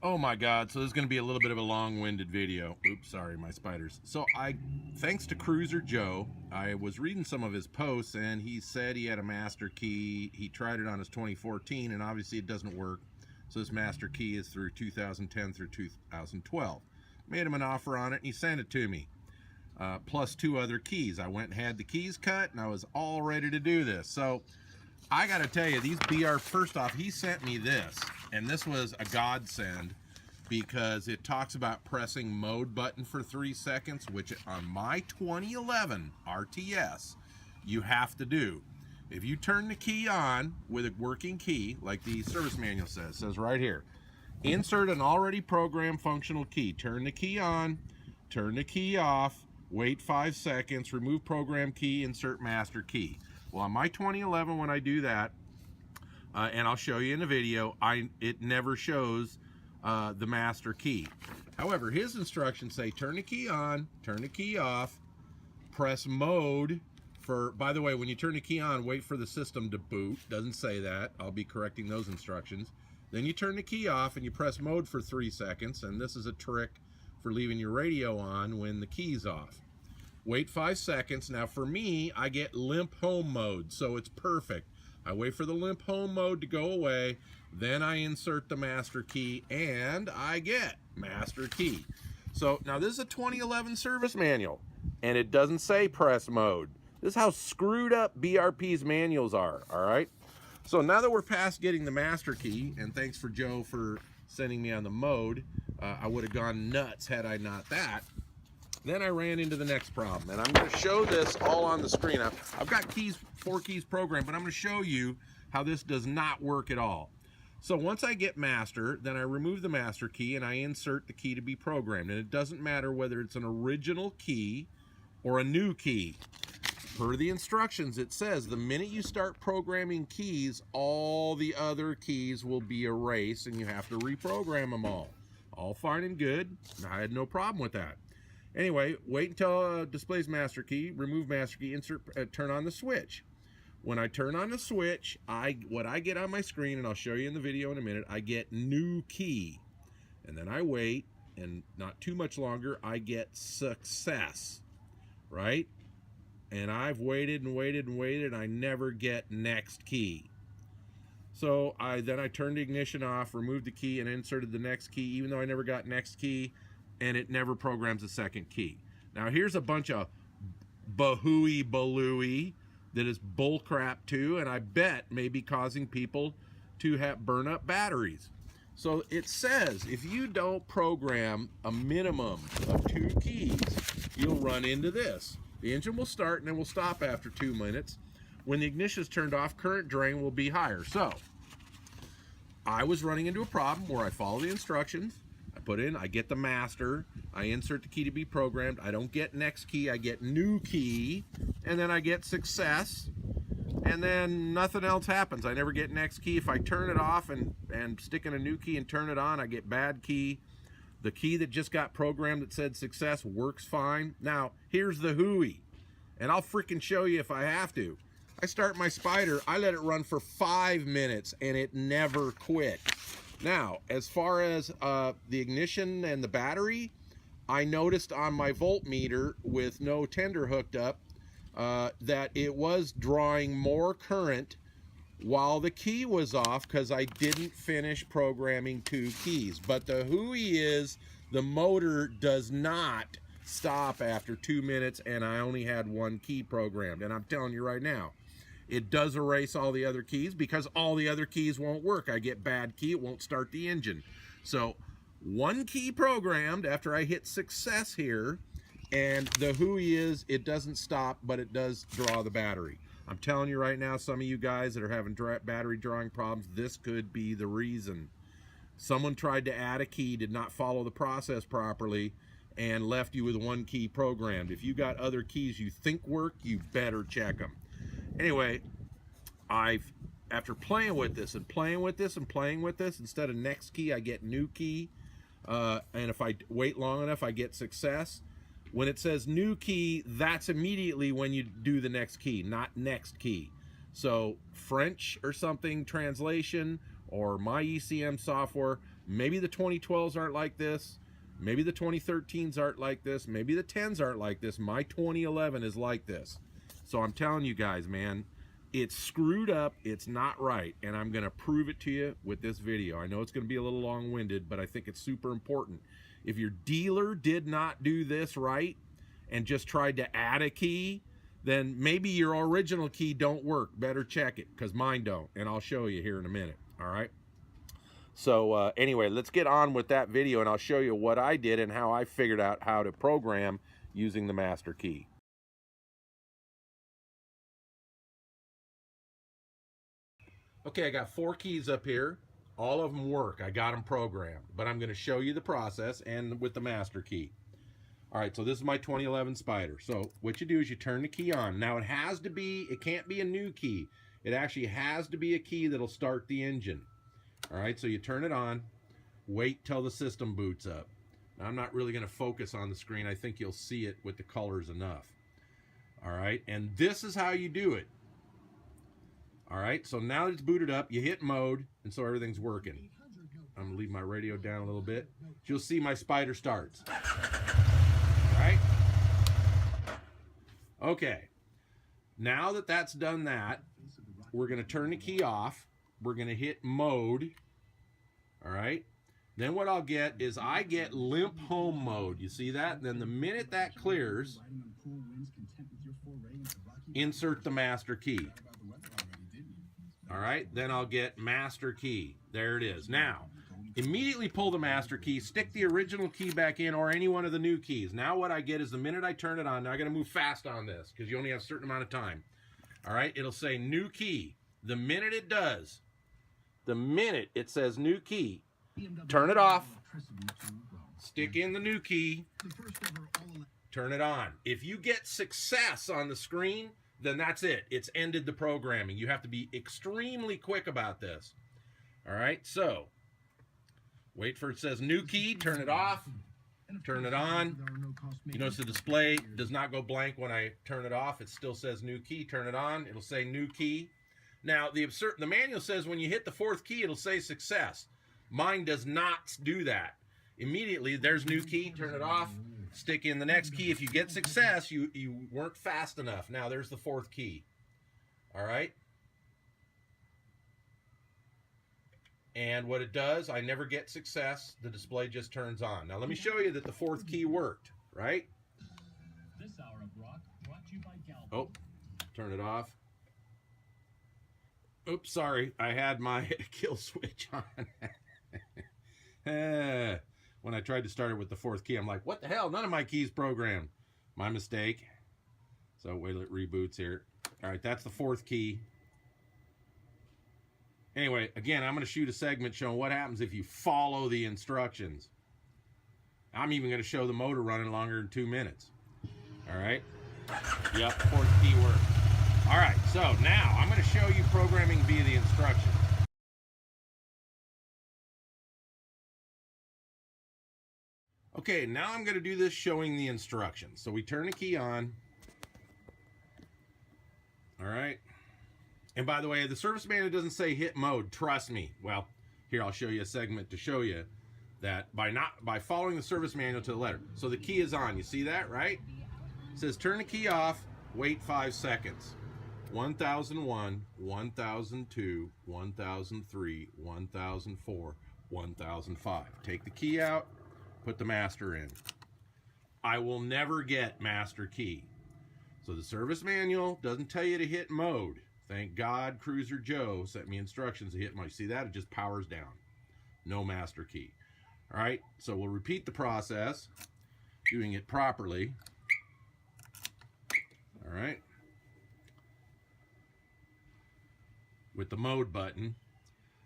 Oh my God, so this is going to be a little bit of a long-winded video. Oops, sorry, my spiders. So thanks to Cruiser Joe, I was reading some of his posts and he said he had a master key. He tried it on his 2014 and obviously it doesn't work. So this master key is through 2010 through 2012. Made him an offer on it and he sent it to me. Plus 2 other keys. I went and had the keys cut and I was all ready to do this. So I got to tell you, these first off, he sent me this, and this was a godsend because it talks about pressing mode button for 3 seconds, which on my 2011 RTS, you have to do. If you turn the key on with a working key, like the service manual says right here, insert an already programmed functional key. Turn the key on, turn the key off, wait 5 seconds, remove program key, insert master key. Well, on my 2011, when I do that, and I'll show you in the video, it never shows the master key. However, his instructions say turn the key on, turn the key off, press mode for, by the way, when you turn the key on, wait for the system to boot. Doesn't say that. I'll be correcting those instructions. Then you turn the key off and you press mode for 3 seconds, and this is a trick for leaving your radio on when the key's off. Wait 5 seconds. Now for me, I get limp home mode, so it's perfect. I wait for the limp home mode to go away, then I insert the master key, and I get master key. So now this is a 2011 service manual, and it doesn't say press mode. This is how screwed up BRP's manuals are, all right? So now that we're past getting the master key, and thanks for Joe for sending me on the mode, I would have gone nuts had I not that. Then I ran into the next problem, and I'm going to show this all on the screen. I've got 4 keys programmed, but I'm going to show you how this does not work at all. So once I get master, then I remove the master key and I insert the key to be programmed. And it doesn't matter whether it's an original key or a new key. Per the instructions, it says the minute you start programming keys, all the other keys will be erased and you have to reprogram them all. All fine and good. I had no problem with that. Anyway, wait until displays master key, remove master key, insert, turn on the switch. When I turn on the switch, what I get on my screen, and I'll show you in the video in a minute, I get new key. And then I wait, and not too much longer, I get success, right? And I've waited and waited and waited, I never get next key. So then I turned the ignition off, removed the key, and inserted the next key, even though I never got next key, and it never programs a second key. Now here's a bunch of bahooey balooey that is bullcrap too, and I bet may be causing people to burn up batteries. So it says if you don't program a minimum of 2 keys, you'll run into this. The engine will start and then will stop after 2 minutes. When the ignition is turned off, current drain will be higher. So I was running into a problem where I follow the instructions, I get the master, I insert the key to be programmed, I don't get next key, I get new key, and then I get success, and then nothing else happens. I never get next key. If I turn it off and stick in a new key and turn it on, I get bad key. The key that just got programmed that said success works fine. Now, here's the hooey, and I'll freaking show you if I have to. I start my Spyder, I let it run for 5 minutes, and it never quit. Now, as far as the ignition and the battery, I noticed on my voltmeter with no tender hooked up that it was drawing more current while the key was off because I didn't finish programming 2 keys. But the hooey is the motor does not stop after 2 minutes and I only had 1 key programmed. And I'm telling you right now, it does erase all the other keys because all the other keys won't work. I get bad key, it won't start the engine. So 1 key programmed after I hit success here, and the hooey is it doesn't stop, but it does draw the battery. I'm telling you right now, some of you guys that are having battery drawing problems, this could be the reason. Someone tried to add a key, did not follow the process properly, and left you with 1 key programmed. If you got other keys you think work, you better check them. Anyway, after playing with this and playing with this and playing with this, instead of next key, I get new key. And if I wait long enough, I get success. When it says new key, that's immediately when you do the next key, not next key. So French or something translation or my ECM software, Maybe the 2012s aren't like this. Maybe the 2013s aren't like this. Maybe the 10s aren't like this. My 2011 is like this. So I'm telling you guys, man, it's screwed up. It's not right. And I'm going to prove it to you with this video. I know it's going to be a little long-winded, but I think it's super important. If your dealer did not do this right and just tried to add a key, then maybe your original key don't work. Better check it, because mine don't. And I'll show you here in a minute. All right? So anyway, let's get on with that video, and I'll show you what I did and how I figured out how to program using the master key. Okay, I got 4 keys up here. All of them work. I got them programmed, but I'm going to show you the process and with the master key. All right, so this is my 2011 Spyder. So what you do is you turn the key on. Now it has to be, it can't be a new key. It actually has to be a key that'll start the engine. All right, so you turn it on, wait till the system boots up. Now, I'm not really going to focus on the screen. I think you'll see it with the colors enough. All right, and this is how you do it. All right, so now that it's booted up, you hit mode, and so everything's working. I'm going to leave my radio down a little bit. You'll see my Spyder starts. All right? Okay. Now that that's done that, we're going to turn the key off. We're going to hit mode. All right? Then what I'll get is I get limp home mode. You see that? Then the minute that clears, insert the master key. All right, then I'll get master key. There it is. Now, immediately pull the master key, stick the original key back in or any one of the new keys. Now what I get is the minute I turn it on, now I got to move fast on this because you only have a certain amount of time. All right, it'll say new key. The minute it does, the minute it says new key, turn it off, stick in the new key, turn it on. If you get success on the screen, then that's it. It's ended the programming. You have to be extremely quick about this. All right, so wait for it says new key, turn it off, turn it on. You notice the display does not go blank when I turn it off. It still says new key, turn it on. It'll say new key. Now, the manual says when you hit the 4th key, it'll say success. Mine does not do that. Immediately, there's new key, turn it off. Stick in the next key. If you get success, you weren't fast enough. Now there's the 4th key. All right. And what it does, I never get success. The display just turns on. Now let me show you that the 4th key worked, right? This hour of rock brought to you by Galvin. Oh, turn it off. Oops, sorry. I had my kill switch on. When I tried to start it with the 4th key, I'm like, what the hell? None of my keys programmed. My mistake. So wait till it reboots here. All right, that's the 4th key. Anyway, again, I'm going to shoot a segment showing what happens if you follow the instructions. I'm even going to show the motor running longer than 2 minutes. All right. Yep, 4th key works. All right, so now I'm going to show you programming via the instructions. Okay, now I'm going to do this showing the instructions. So we turn the key on. All right. And by the way, the service manual doesn't say hit mode. Trust me. Well, here I'll show you a segment to show you that by following the service manual to the letter. So the key is on. You see that, right? It says turn the key off. Wait 5 seconds. 1001, 1002, 1003, 1004, 1005. Take the key out. Put the master in. I will never get master key. So the service manual doesn't tell you to hit mode. Thank God Cruiser Joe sent me instructions to hit mode. See that? It just powers down. No master key. All right, so we'll repeat the process, doing it properly. All right. With the mode button.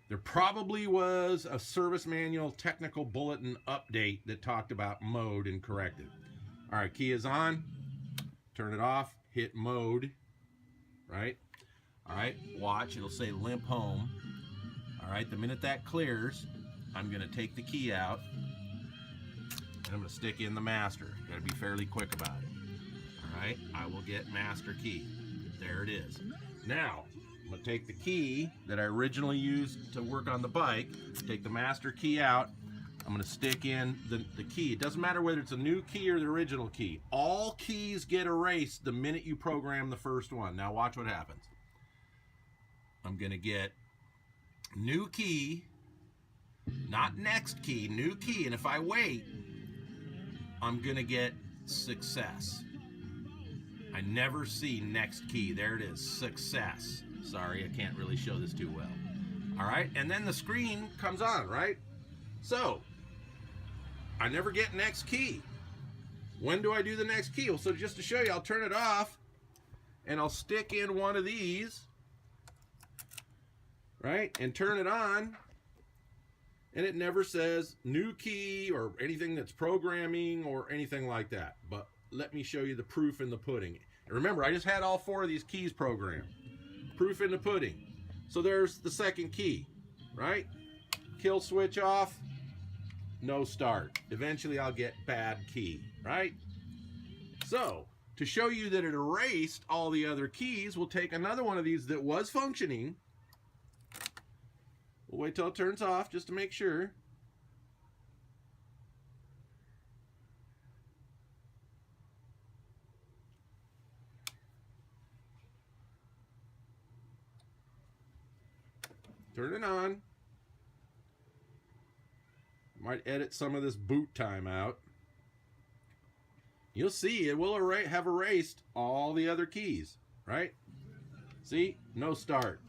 There probably was a service manual technical bulletin update that talked about mode and corrected. All right, key is on. Turn it off. Hit mode. Right? All right, watch. It'll say limp home. All right, the minute that clears, I'm going to take the key out. And I'm going to stick in the master. Got to be fairly quick about it. All right, I will get master key. There it is. Now, I'm going to take the key that I originally used to work on the bike, take the master key out, I'm going to stick in the key. It doesn't matter whether it's a new key or the original key. All keys get erased the minute you program the first one. Now watch what happens. I'm going to get new key, not next key, new key. And if I wait, I'm going to get success. I never see next key. There it is, success. Sorry, I can't really show this too well. All right, and then the screen comes on, right? So, I never get next key. When do I do the next key? Well, so just to show you, I'll turn it off, and I'll stick in one of these, right? And turn it on, and it never says new key or anything that's programming or anything like that. But let me show you the proof in the pudding. And remember, I just had all 4 of these keys programmed. Proof in the pudding. So there's the second key, right? Kill switch off, no start. Eventually I'll get bad key, right? So, to show you that it erased all the other keys, we'll take another one of these that was functioning. We'll wait till it turns off just to make sure. Turn it on. Might edit some of this boot time out. You'll see it will have erased all the other keys, right? See? No start.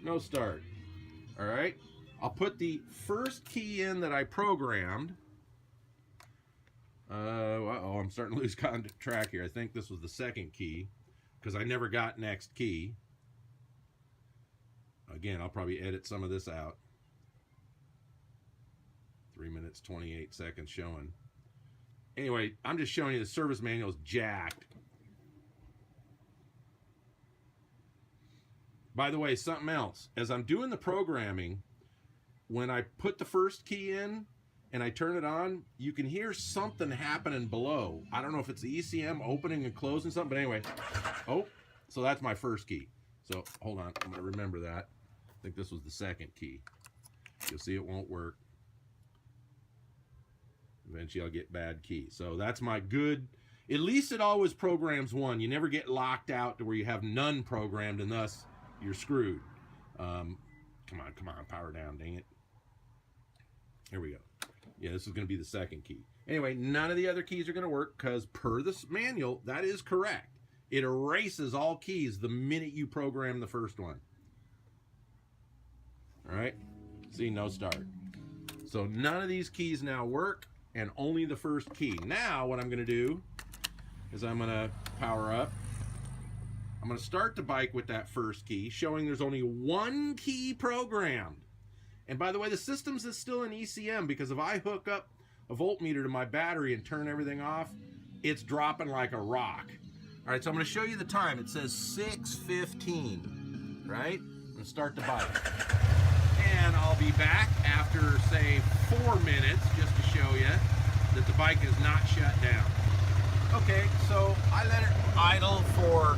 No start. All right? I'll put the first key in that I programmed. Uh-oh, I'm starting to lose track here. I think this was the second key because I never got next key. Again, I'll probably edit some of this out. 3 minutes, 28 seconds showing. Anyway, I'm just showing you the service manual is jacked. By the way, something else. As I'm doing the programming, when I put the first key in and I turn it on, you can hear something happening below. I don't know if it's the ECM opening and closing something, but anyway. Oh, so that's my first key. So hold on, I'm going to remember that. I think this was the second key. You'll see it won't work. Eventually I'll get bad key. So that's my good. At least it always programs one. You never get locked out to where you have none programmed and thus you're screwed. Come on, power down, dang it. Here we go. Yeah, this is going to be the second key. Anyway, none of the other keys are going to work because per this manual, that is correct. It erases all keys the minute you program the first one. All right, see, no start. So none of these keys now work and only the first key. Now what I'm going to do is I'm going to power up. I'm going to start the bike with that first key, showing there's only one key programmed. And by the way, the system's is still in ECM because if I hook up a voltmeter to my battery and turn everything off, it's dropping like a rock. All right, so I'm going to show you the time. It says 6:15, right? I'm going to start the bike. And I'll be back after, say, 4 minutes just to show you that the bike is not shut down. Okay, so I let it idle for,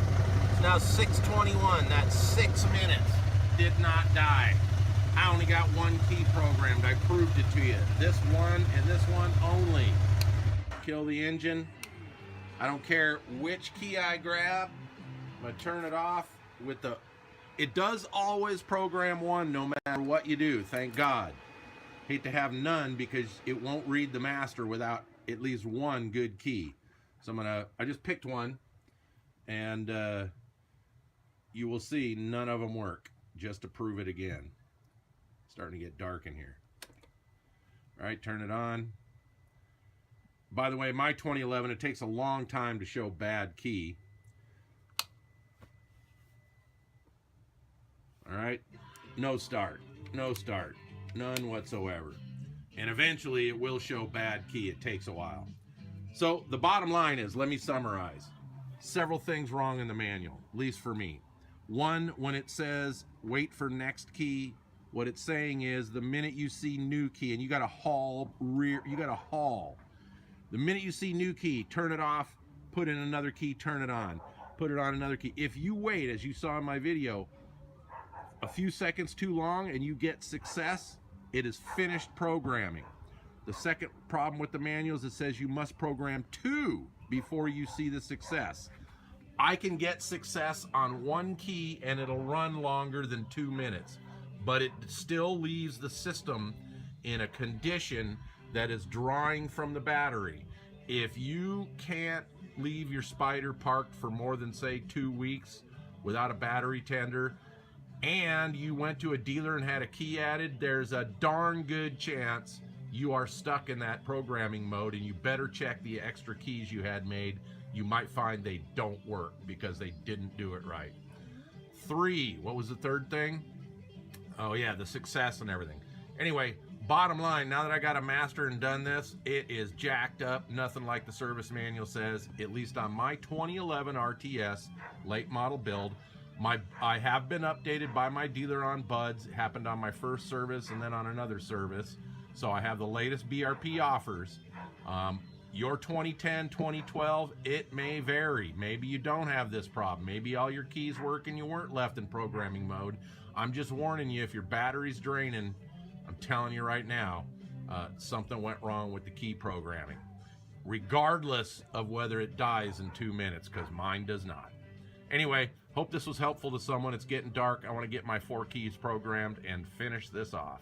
it's now 6:21. That's 6 minutes. Did not die. I only got one key programmed. I proved it to you. This one and this one only. Kill the engine. I don't care which key I grab. I'm going to turn it off with the... It does always program one no matter what you do, thank God. Hate to have none because it won't read the master without at least one good key. So I just picked one and you will see none of them work, just to prove it again. Starting to get dark in here. All right, turn it on. By the way, my 2011, it takes a long time to show bad key. All right, no start, no start, none whatsoever. And eventually it will show bad key. It takes a while. So the bottom line is, let me summarize. Several things wrong in the manual, at least for me. One, when it says wait for next key, what it's saying is the minute you see new key, and you got to haul The minute you see new key, turn it off, put in another key, turn it on, put it on another key. If you wait, as you saw in my video, a few seconds too long and you get success, it is finished programming. The second problem with the manuals, it says you must program 2 before you see the success. I can get success on 1 key and it'll run longer than 2 minutes, but it still leaves the system in a condition that is drawing from the battery. If you can't leave your Spyder parked for more than, say, 2 weeks without a battery tender, and you went to a dealer and had a key added, there's a darn good chance you are stuck in that programming mode, and you better check the extra keys you had made. You might find they don't work because they didn't do it right. 3, what was the third thing? Oh yeah, the success and everything. Anyway, bottom line, now that I got a master and done this, it is jacked up, nothing like the service manual says, at least on my 2011 RTS late model build. I have been updated by my dealer on buds. It happened on my first service and then on another service. So I have the latest BRP offers. Your 2010, 2012, it may vary. Maybe you don't have this problem. Maybe all your keys work and you weren't left in programming mode. I'm just warning you, if your battery's draining, I'm telling you right now, something went wrong with the key programming, regardless of whether it dies in 2 minutes, because mine does not. Anyway, hope this was helpful to someone. It's getting dark. I want to get my 4 keys programmed and finish this off.